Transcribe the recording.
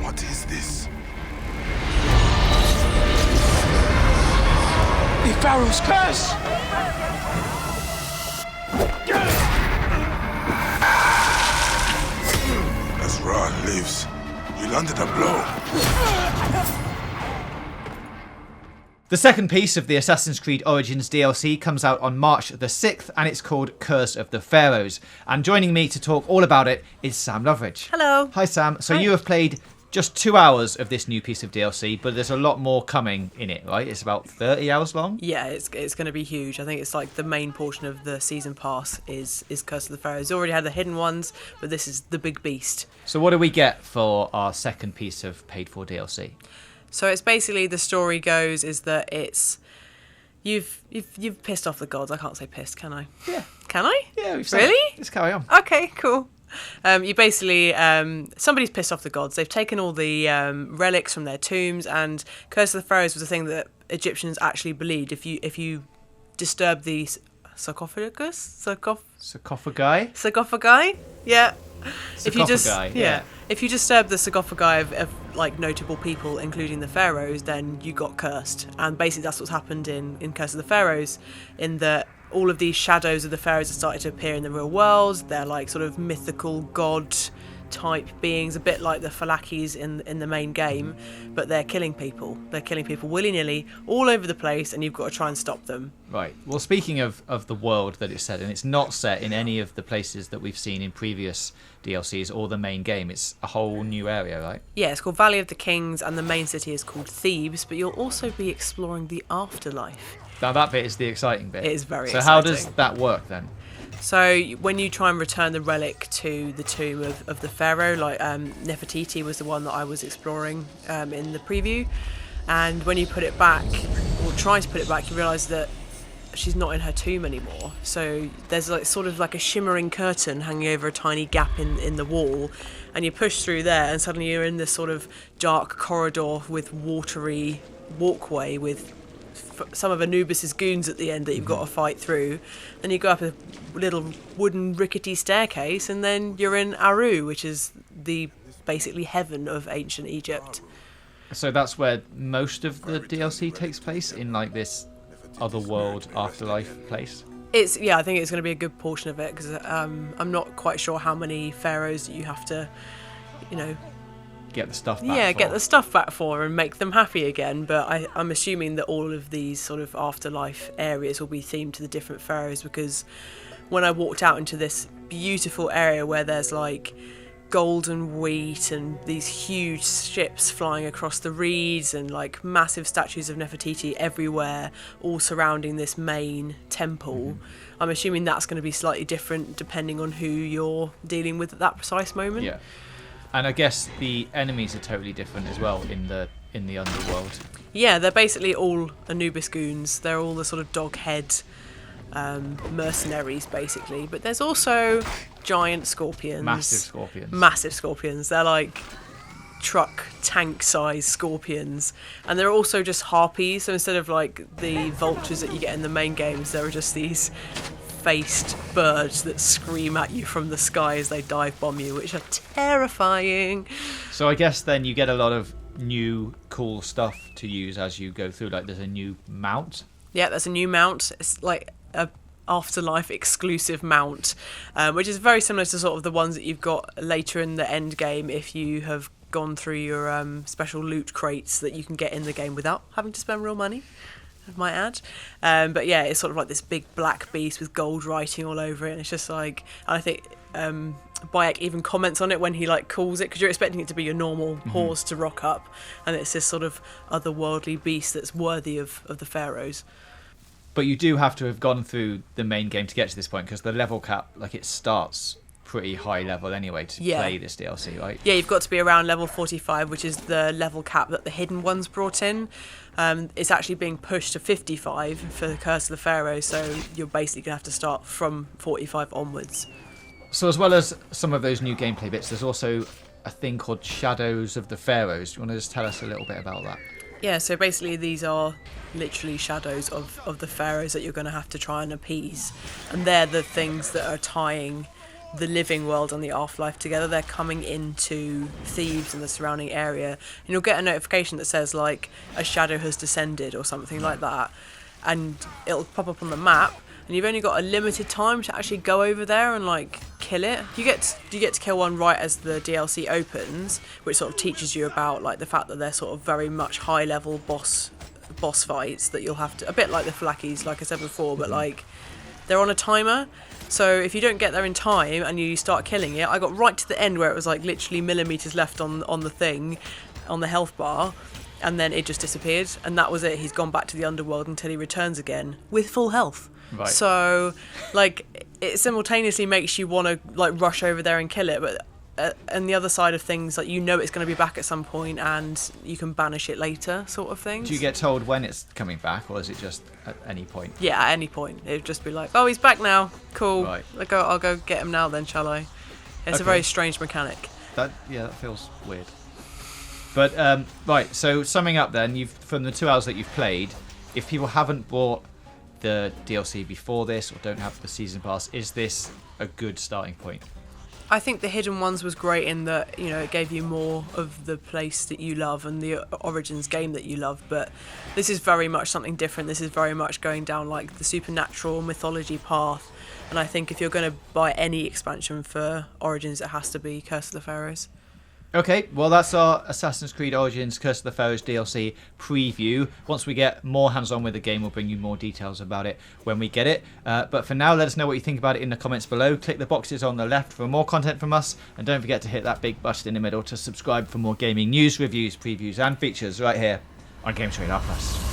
What is this? The Pharaoh's curse! As Ra lives, you landed a blow. The second piece of the Assassin's Creed Origins DLC comes out on March the 6th, and it's called Curse of the Pharaohs. And joining me to talk all about it is Sam Loveridge. Hello. Hi, Sam. So Hi. you have played just 2 hours of this new piece of DLC, but there's a lot more coming in it, right? It's about 30 hours long? Yeah, it's going to be huge. I think it's like the main portion of the season pass is Curse of the Pharaohs. Already had the hidden ones, but this is the big beast. So what do we get for our second piece of paid-for DLC? So it's basically, the story goes is that it's you've pissed off the gods. I can't say pissed, can I? Yeah. Can I? Yeah, we've said Really? it. Let's carry on. Okay, cool. You basically somebody's pissed off the gods. They've taken all the relics from their tombs, and Curse of the Pharaohs was a thing that Egyptians actually believed. If you disturb the sarcophagi, yeah. If you just yeah. If you disturb the sarcophagi of like notable people, including the pharaohs, then you got cursed. And basically that's what's happened in Curse of the Pharaohs, in that all of these shadows of the pharaohs have started to appear in the real world. They're like sort of mythical god type beings, a bit like the Pharaohs in the main game, but they're killing people. They're killing people willy-nilly all over the place, and you've got to try and stop them. Right. Well, speaking of the world that it's set in, it's not set in any of the places that we've seen in previous DLCs or the main game. It's a whole new area, right? Yeah, it's called Valley of the Kings, and the main city is called Thebes, but you'll also be exploring the afterlife. Now that bit is the exciting bit. It is very exciting. So how exciting. does that work then? So when you try and return the relic to the tomb of the pharaoh, like Nefertiti was the one that I was exploring in the preview, and when you put it back, or try to put it back, you realise that she's not in her tomb anymore. So there's like sort of like a shimmering curtain hanging over a tiny gap in the wall, and you push through there, and suddenly you're in this sort of dark corridor with watery walkway with some of Anubis's goons at the end that you've got to fight through. Then you go up a little wooden rickety staircase, and then you're in Aru, which is the basically heaven of ancient Egypt. So that's where most of the DLC takes place, in like this otherworld afterlife place? I think it's going to be a good portion of it, because I'm not quite sure how many pharaohs you have to, Get the stuff back get the stuff back for and make them happy again. But I'm assuming that all of these sort of afterlife areas will be themed to the different pharaohs, because when I walked out into this beautiful area where there's like golden wheat and these huge ships flying across the reeds and like massive statues of Nefertiti everywhere, all surrounding this main temple, I'm assuming that's going to be slightly different depending on who you're dealing with at that precise moment. Yeah. And I guess the enemies are totally different as well in the underworld. Yeah, they're basically all Anubis goons. They're all the sort of dog-head mercenaries, basically. But there's also giant scorpions. Massive scorpions. They're like truck tank-sized scorpions. And they're also just harpies. So instead of like the vultures that you get in the main games, there are just these faced birds that scream at you from the sky as they dive bomb you, which are terrifying. So I guess then you get a lot of new cool stuff to use as you go through. Like there's a new mount. Yeah, there's a new mount. It's like a afterlife exclusive mount, which is very similar to sort of the ones that you've got later in the end game if you have gone through your special loot crates that you can get in the game without having to spend real money, I might add. But yeah, it's sort of like this big black beast with gold writing all over it, and it's just like, and I think Bayek even comments on it when he like calls it, because you're expecting it to be your normal horse to rock up, and it's this sort of otherworldly beast that's worthy of the pharaohs. But you do have to have gone through the main game to get to this point, because the level cap, like, it starts pretty high level anyway to play this DLC, right? Yeah, you've got to be around level 45, which is the level cap that the hidden ones brought in. It's actually being pushed to 55 for the Curse of the Pharaohs, so you're basically going to have to start from 45 onwards. So as well as some of those new gameplay bits, there's also a thing called Shadows of the Pharaohs. Do you want to just tell us a little bit about that? Yeah, so basically these are literally shadows of the pharaohs that you're going to have to try and appease. And they're the things that are tying the living world and the afterlife together. They're coming into Thebes and the surrounding area, and you'll get a notification that says like a shadow has descended or something like that, and it'll pop up on the map, and you've only got a limited time to actually go over there and like kill it. You get to kill one right as the DLC opens, which sort of teaches you about like the fact that they're sort of very much high level boss fights that you'll have to, a bit like the Pharaohs, like I said before, but like they're on a timer. So if you don't get there in time and you start killing it, I got right to the end where it was like literally millimeters left on the thing, on the health bar, and then it just disappeared, and that was it. He's gone back to the underworld until he returns again with full health. Right. So like it simultaneously makes you want to like rush over there and kill it, but and the other side of things, like it's going to be back at some point and you can banish it later, sort of thing. Do you get told when it's coming back, or is it just at any point? Yeah, at any point. It'd just be like, oh, he's back now. Cool. Right. I'll go get him now then, shall I? It's a very strange mechanic. That feels weird. But right, so summing up then, from the 2 hours that you've played, if people haven't bought the DLC before this or don't have the season pass, is this a good starting point? I think the Hidden Ones was great in that, it gave you more of the place that you love and the Origins game that you love, but this is very much something different. This is very much going down like the supernatural mythology path, and I think if you're going to buy any expansion for Origins, it has to be Curse of the Pharaohs. Okay, well that's our Assassin's Creed Origins Curse of the Pharaohs DLC preview. Once we get more hands-on with the game, we'll bring you more details about it when we get it. But for now, let us know what you think about it in the comments below. Click the boxes on the left for more content from us, and don't forget to hit that big button in the middle to subscribe for more gaming news, reviews, previews and features right here on GamesRadar Plus.